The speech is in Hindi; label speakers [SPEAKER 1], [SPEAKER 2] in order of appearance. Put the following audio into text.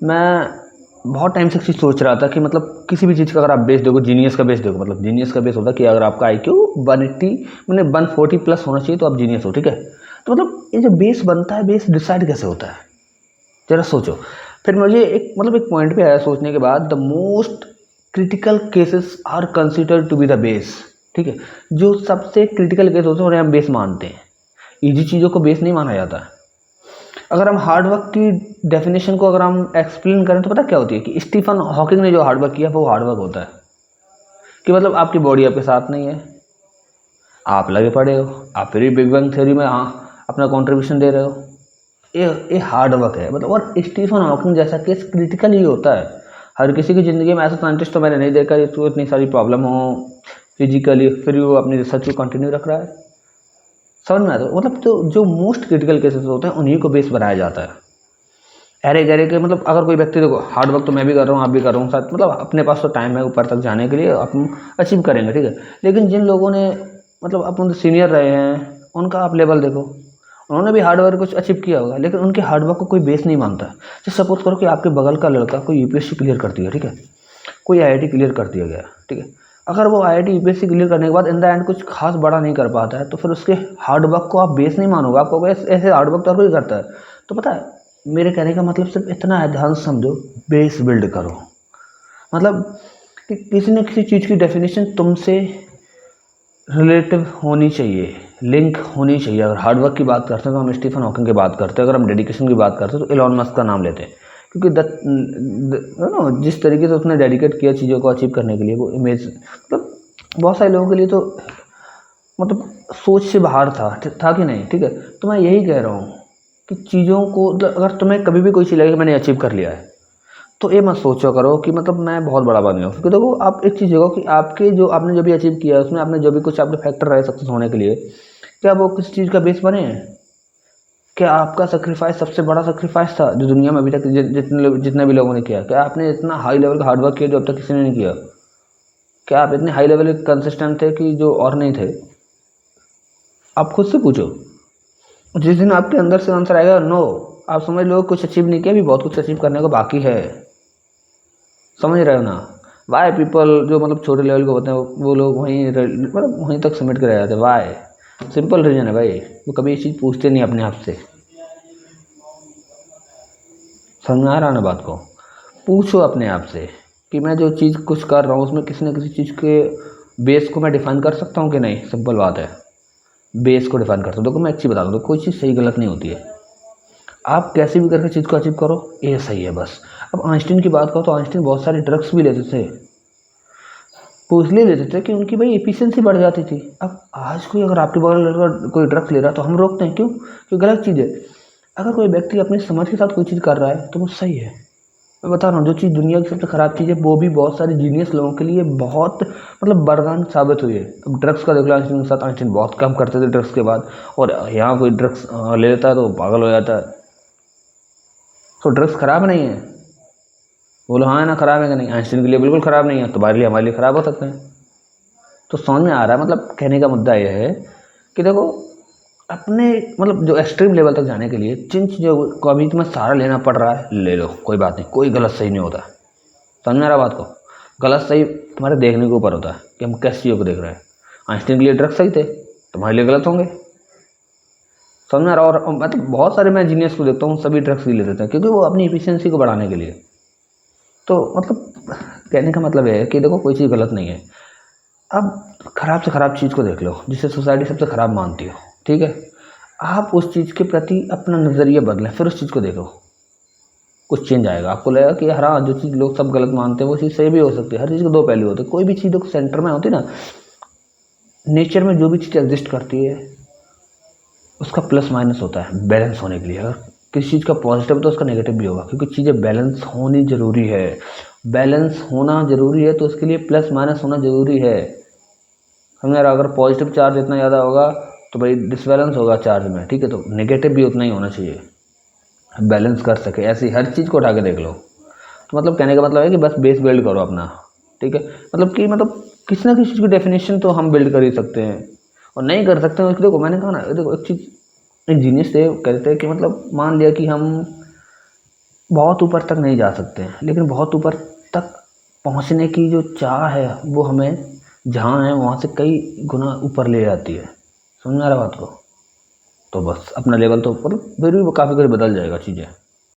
[SPEAKER 1] मैं बहुत टाइम से एक चीज़ सोच रहा था कि मतलब किसी भी चीज़ का अगर आप बेस देखो, जीनियस का बेस देखो, मतलब जीनियस का बेस होता है कि अगर आपका IQ 180 मैंने 140 प्लस होना चाहिए तो आप जीनियस हो, ठीक है। तो मतलब ये जो बेस बनता है, बेस डिसाइड कैसे होता है, जरा सोचो। फिर मुझे एक पॉइंट पे आया सोचने के बाद, the most critical cases are considered to be the base, ठीक है। जो सबसे क्रिटिकल केस होते हैं उन्हें हम बेस मानते हैं, इजी चीज़ों को बेस नहीं माना जाता है। अगर हम हार्डवर्क की डेफिनेशन को अगर हम एक्सप्लेन करें तो पता क्या होती है कि स्टीफन हॉकिंग ने जो हार्डवर्क किया वो हार्डवर्क होता है। कि मतलब आपकी बॉडी आपके साथ नहीं है, आप लगे पड़े हो, आप फिर भी बिग बैंग थ्योरी में हाँ अपना कंट्रीब्यूशन दे रहे हो, ये हार्ड वर्क है मतलब। और स्टीफन हॉकिंग जैसा केस क्रिटिकल ही होता है। हर किसी की ज़िंदगी में ऐसा साइंटिस्ट तो मैंने नहीं देखा जिसको इतनी सारी प्रॉब्लम हो फिजिकली, फिर भी वो अपनी रिसर्च को कंटिन्यू रख रहा है। समझ में आता है? मतलब जो जो मोस्ट क्रिटिकल केसेस होते हैं उन्हीं को बेस बनाया जाता है। अरे गहरे के मतलब अगर कोई व्यक्ति, देखो हार्ड वर्क तो मैं भी कर रहा हूँ, आप भी कर रहा हूँ साथ, मतलब अपने पास तो टाइम है ऊपर तक जाने के लिए, अपन अचीव करेंगे, ठीक है। लेकिन जिन लोगों ने मतलब अपन सीनियर रहे हैं उनका आप लेवल देखो, उन्होंने भी हार्ड वर्क कुछ अचीव किया होगा, लेकिन उनके हार्ड वर्क को कोई बेस नहीं मानता। जैसे सपोज करो कि आपके बगल का लड़का कोई UPSC क्लियर कर दिया, ठीक है, कोई IIT क्लियर कर दिया गया, ठीक है। अगर वो IIT UPSC क्लियर करने के बाद इन द एंड कुछ खास बड़ा नहीं कर पाता है तो फिर उसके हार्ड वर्क को आप बेस नहीं मानोगे, आपको ऐसे हार्ड वर्क तो हर कोई करता है। तो पता है मेरे कहने का मतलब सिर्फ इतना है, ध्यान से समझो, बेस बिल्ड करो। मतलब कि किसी न किसी चीज़ की डेफिनेशन तुमसे रिलेटिव होनी चाहिए, लिंक होनी चाहिए। अगर हार्डवर्क की बात करते हैं तो हम स्टीफन हॉकिंग की बात करते हैं, अगर हम डेडिकेशन की बात करते हैं तो एलॉन मस्क का नाम लेते हैं, क्योंकि नो जिस तरीके से उसने डेडिकेट किया चीज़ों को अचीव करने के लिए, वो इमेज मतलब बहुत सारे लोगों के लिए तो मतलब सोच से बाहर था कि नहीं, ठीक है। तो मैं यही कह रहा हूँ कि चीज़ों को अगर तुम्हें कभी भी कोई चीज़ लगे कि मैंने अचीव कर लिया है तो ये मत सोचो करो कि मतलब मैं बहुत बड़ा बन गया, क्योंकि देखो आप एक चीज़ देखो कि आपके जो आपने जो भी अचीव किया है उसमें आपने जो भी कुछ आपके फैक्टर रहे सक्सेस होने के लिए, क्या वो किसी चीज़ का बेस बने हैं? क्या आपका सेक्रीफाइस सबसे बड़ा सेक्रीफाइस था जो दुनिया में अभी तक जितने भी लोगों ने किया? क्या आपने इतना हाई लेवल का हार्डवर्क किया जो अब तक किसी ने नहीं किया? क्या आप इतने हाई लेवल के कंसिस्टेंट थे कि जो और नहीं थे? आप खुद से पूछो। जिस दिन आपके अंदर से आंसर आएगा नो, आप समझ लो कुछ अचीव नहीं किया, अभी बहुत कुछ अचीव करने को बाकी है। समझ रहे हो ना? वाई पीपल जो मतलब छोटे लेवल के होते हैं वो लोग मतलब वहीं तक सिमट के रह जाते हैं। वाई? सिंपल रीजन है भाई, वो कभी ये चीज़ पूछते नहीं अपने आप से। समझ में आ रहा ना बात को? पूछो अपने आप से कि मैं जो चीज़ कुछ कर रहा हूँ उसमें किसी न किसी चीज़ के बेस को मैं डिफाइन कर सकता हूँ कि नहीं। सिंपल बात है, बेस को डिफाइन करता हूँ। देखो मैं एक चीज़ बता दूँ, तो कोई चीज़ सही गलत नहीं होती है, आप कैसे भी करके चीज़ को अचीव करो ये सही है बस। अब आइंस्टीन की बात करो तो आइंस्टीन बहुत सारे ड्रग्स भी लेते थे, वो इसलिए लेते थे कि उनकी भाई एफिशिएंसी बढ़ जाती थी। अब आज कोई अगर आपके बगल लड़का कोई ड्रग्स ले रहा है तो हम रोकते हैं, क्यों? क्योंकि गलत चीज़ है। अगर कोई व्यक्ति अपनी समझ के साथ कोई चीज़ कर रहा है तो वो सही है। मैं बता रहा हूँ जो चीज़ दुनिया की सबसे ख़राब चीज़ है वो भी बहुत सारे जीनियस लोगों के लिए बहुत मतलब वरदान साबित हुई है। अब ड्रग्स का देख लो, आइंस्टीन के साथ आइंस्टीन बहुत कम करते थे ड्रग्स के बाद, और यहाँ कोई ड्रग्स ले लेता है तो पागल हो जाता है। तो ड्रग्स खराब नहीं है? बोलो हाँ ना, खराब है कि नहीं? आइंस्टीन के लिए बिल्कुल ख़राब नहीं है, तुम्हारे लिए हमारे लिए ख़राब हो सकते हैं। तो समझ में आ रहा है? मतलब कहने का मुद्दा यह है कि देखो अपने मतलब जो एक्सट्रीम लेवल तक जाने के लिए जिन चीज़ों को अभी तुम्हें सहारा लेना पड़ रहा है ले लो, कोई बात नहीं, कोई गलत सही नहीं होता। समझ में आ रहा बात को? गलत सही तुम्हारे देखने के ऊपर होता है कि हम किस चीज़ों को देख रहे हैं। आइंस्टीन के लिए ड्रग्स सही थे, तुम्हारे लिए गलत होंगे। समझ में आ रहा? और मतलब बहुत सारे मैं जीनियस को देखता हूँ सभी ड्रग्स ही ले लेते हैं क्योंकि वो अपनी एफिशिएंसी को बढ़ाने के लिए। तो मतलब कहने का मतलब है कि देखो कोई चीज़ गलत नहीं है। अब खराब से खराब चीज़ को देख लो जिसे सोसाइटी सबसे खराब मानती हो, ठीक है। आप उस चीज़ के प्रति अपना नज़रिया बदलें, फिर उस चीज़ को देखो, कुछ चेंज आएगा। आपको लगेगा कि हाँ जो चीज़ लोग सब गलत मानते हैं वो चीज़ सही भी हो सकती है। हर चीज़ के दो पहलू होते हैं। कोई भी चीज़ देखो सेंटर में होती है ना, नेचर में जो भी चीज़ एग्जिस्ट करती है उसका प्लस माइनस होता है बैलेंस होने के लिए। अगर किसी चीज़ का पॉजिटिव है तो उसका नेगेटिव भी होगा, क्योंकि चीज़ें बैलेंस होनी ज़रूरी है। बैलेंस होना ज़रूरी है तो उसके लिए प्लस माइनस होना ज़रूरी है। समझ रहा? अगर पॉजिटिव चार्ज इतना ज़्यादा होगा तो भाई डिसबैलेंस होगा चार्ज में, ठीक है। तो नेगेटिव भी उतना ही होना चाहिए, बैलेंस कर सके। ऐसे ही हर चीज़ को उठा के देख लो। तो मतलब कहने का मतलब है कि बस बेस बिल्ड करो अपना, ठीक है। मतलब कि मतलब किसी ना किसी चीज़ की डेफिनेशन तो हम बिल्ड कर ही सकते हैं, और नहीं कर सकते हैं देखो मैंने कहा ना, देखो एक चीज़ एक जीनियस थे कहते हैं कि मतलब मान लिया कि हम बहुत ऊपर तक नहीं जा सकते हैं, लेकिन बहुत ऊपर तक पहुंचने की जो चाह है वो हमें जहाँ है वहाँ से कई गुना ऊपर ले जाती है। समझ में आ रहा है बात को? तो बस अपना लेवल तो मतलब फिर भी काफ़ी कुछ बदल जाएगा चीज़ें।